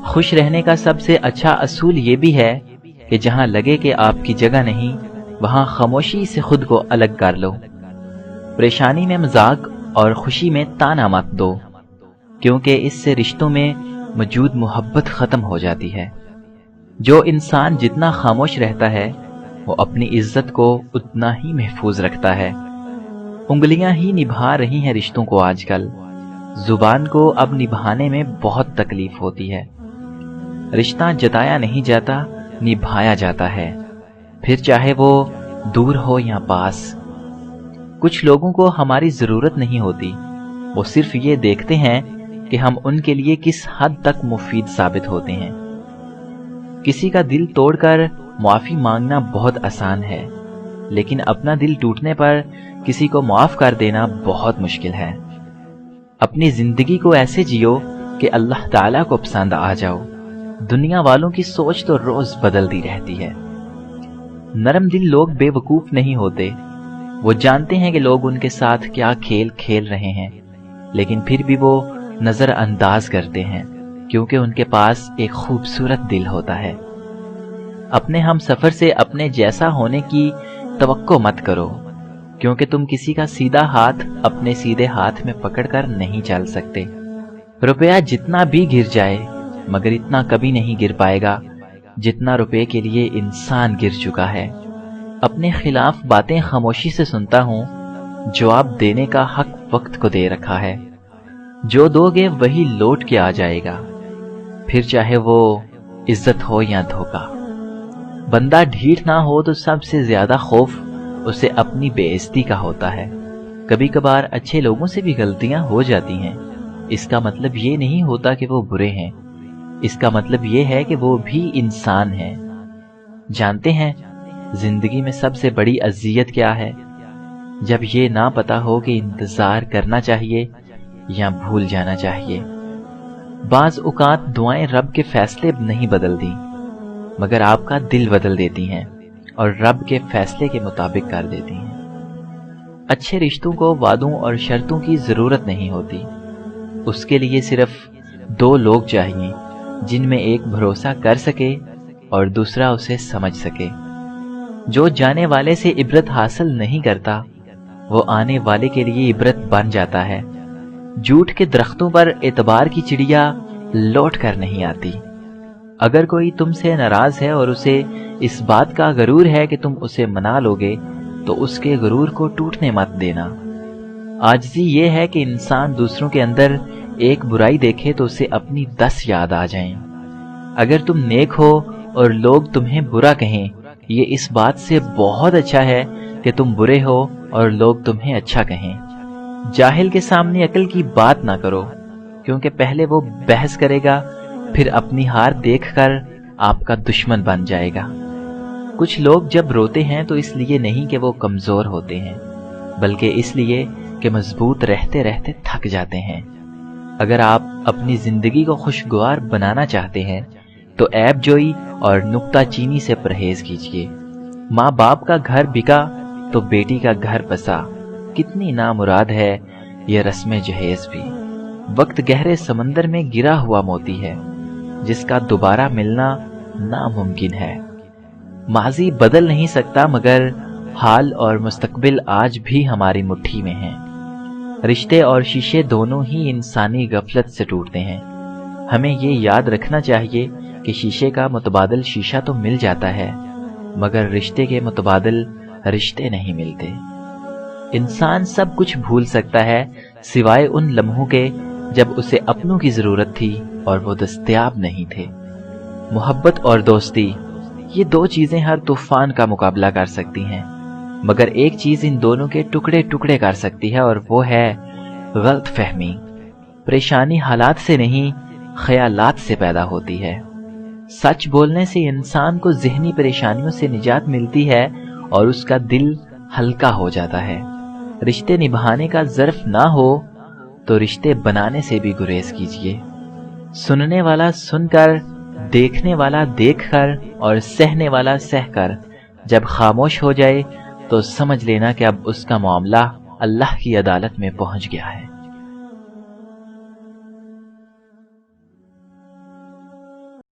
خوش رہنے کا سب سے اچھا اصول یہ بھی ہے کہ جہاں لگے کہ آپ کی جگہ نہیں وہاں خاموشی سے خود کو الگ کر لو۔ پریشانی میں مذاق اور خوشی میں طعنہ مت دو، کیونکہ اس سے رشتوں میں موجود محبت ختم ہو جاتی ہے۔ جو انسان جتنا خاموش رہتا ہے وہ اپنی عزت کو اتنا ہی محفوظ رکھتا ہے۔ انگلیاں ہی نبھا رہی ہیں رشتوں کو آج کل، زبان کو اب نبھانے میں بہت تکلیف ہوتی ہے۔ رشتہ جتایا نہیں جاتا، نبھایا جاتا ہے، پھر چاہے وہ دور ہو یا پاس۔ کچھ لوگوں کو ہماری ضرورت نہیں ہوتی، وہ صرف یہ دیکھتے ہیں کہ ہم ان کے لیے کس حد تک مفید ثابت ہوتے ہیں۔ کسی کا دل توڑ کر معافی مانگنا بہت آسان ہے، لیکن اپنا دل ٹوٹنے پر کسی کو معاف کر دینا بہت مشکل ہے۔ اپنی زندگی کو ایسے جیو کہ اللہ تعالیٰ کو پسند آ جاؤ۔ دنیا والوں کی سوچ تو روز بدلتی رہتی ہے۔ نرم دل لوگ بے وقوف نہیں ہوتے، وہ جانتے ہیں کہ لوگ ان کے ساتھ کیا کھیل کھیل رہے ہیں، لیکن پھر بھی وہ نظر انداز کرتے ہیں، کیونکہ ان کے پاس ایک خوبصورت دل ہوتا ہے۔ اپنے ہم سفر سے اپنے جیسا ہونے کی توقع مت کرو، کیونکہ تم کسی کا سیدھا ہاتھ اپنے سیدھے ہاتھ میں پکڑ کر نہیں چل سکتے۔ روپیہ جتنا بھی گر جائے مگر اتنا کبھی نہیں گر پائے گا جتنا روپے کے لیے انسان گر چکا ہے۔ اپنے خلاف باتیں خاموشی سے سنتا ہوں، جواب دینے کا حق وقت کو دے رکھا ہے۔ جو دو گے وہی لوٹ کے آ جائے گا، پھر چاہے وہ عزت ہو یا دھوکہ۔ بندہ ڈھیٹ نہ ہو تو سب سے زیادہ خوف اسے اپنی بے عزتی کا ہوتا ہے۔ کبھی کبھار اچھے لوگوں سے بھی غلطیاں ہو جاتی ہیں، اس کا مطلب یہ نہیں ہوتا کہ وہ برے ہیں، اس کا مطلب یہ ہے کہ وہ بھی انسان ہیں۔ جانتے ہیں زندگی میں سب سے بڑی اذیت کیا ہے؟ جب یہ نہ پتا ہو کہ انتظار کرنا چاہیے یا بھول جانا چاہیے۔ بعض اوقات دعائیں رب کے فیصلے نہیں بدلتی، مگر آپ کا دل بدل دیتی ہیں اور رب کے فیصلے کے مطابق کر دیتی ہیں۔ اچھے رشتوں کو وعدوں اور شرطوں کی ضرورت نہیں ہوتی، اس کے لیے صرف دو لوگ چاہیے جن میں ایک بھروسہ کر سکے اور دوسرا اسے سمجھ سکے۔ جو جانے والے سے عبرت حاصل نہیں کرتا وہ آنے والے کے لیے عبرت بن جاتا ہے۔ جھوٹ کے درختوں پر اعتبار کی چڑیا لوٹ کر نہیں آتی۔ اگر کوئی تم سے ناراض ہے اور اسے اس بات کا غرور ہے کہ تم اسے منا لوگے تو اس کے غرور کو ٹوٹنے مت دینا۔ عاجزی یہ ہے کہ انسان دوسروں کے اندر ایک برائی دیکھے تو اسے اپنی 10 یاد آ جائیں۔ اگر تم نیک ہو اور لوگ تمہیں برا کہیں، یہ اس بات سے بہت اچھا ہے کہ تم برے ہو اور لوگ تمہیں اچھا کہیں۔ جاہل کے سامنے عقل کی بات نہ کرو، کیونکہ پہلے وہ بحث کرے گا، پھر اپنی ہار دیکھ کر آپ کا دشمن بن جائے گا۔ کچھ لوگ جب روتے ہیں تو اس لیے نہیں کہ وہ کمزور ہوتے ہیں، بلکہ اس لیے کہ مضبوط رہتے رہتے تھک جاتے ہیں۔ اگر آپ اپنی زندگی کو خوشگوار بنانا چاہتے ہیں تو عیب جوئی اور نکتہ چینی سے پرہیز کیجیے۔ ماں باپ کا گھر بکا تو بیٹی کا گھر بسا، کتنی نامراد ہے یہ رسم جہیز بھی۔ وقت گہرے سمندر میں گرا ہوا موتی ہے جس کا دوبارہ ملنا ناممکن ہے۔ ماضی بدل نہیں سکتا مگر حال اور مستقبل آج بھی ہماری مٹھی میں ہیں۔ رشتے اور شیشے دونوں ہی انسانی غفلت سے ٹوٹتے ہیں۔ ہمیں یہ یاد رکھنا چاہیے کہ شیشے کا متبادل شیشہ تو مل جاتا ہے، مگر رشتے کے متبادل رشتے نہیں ملتے۔ انسان سب کچھ بھول سکتا ہے سوائے ان لمحوں کے جب اسے اپنوں کی ضرورت تھی اور وہ دستیاب نہیں تھے۔ محبت اور دوستی، یہ دو چیزیں ہر طوفان کا مقابلہ کر سکتی ہیں، مگر ایک چیز ان دونوں کے ٹکڑے ٹکڑے کر سکتی ہے اور وہ ہے غلط فہمی۔ پریشانی حالات سے نہیں، خیالات سے پیدا ہوتی ہے۔ سچ بولنے سے انسان کو ذہنی پریشانیوں سے نجات ملتی ہے اور اس کا دل ہلکا ہو جاتا ہے۔ رشتے نبھانے کا ظرف نہ ہو تو رشتے بنانے سے بھی گریز کیجیے۔ سننے والا سن کر، دیکھنے والا دیکھ کر اور سہنے والا سہ کر جب خاموش ہو جائے تو سمجھ لینا کہ اب اس کا معاملہ اللہ کی عدالت میں پہنچ گیا ہے۔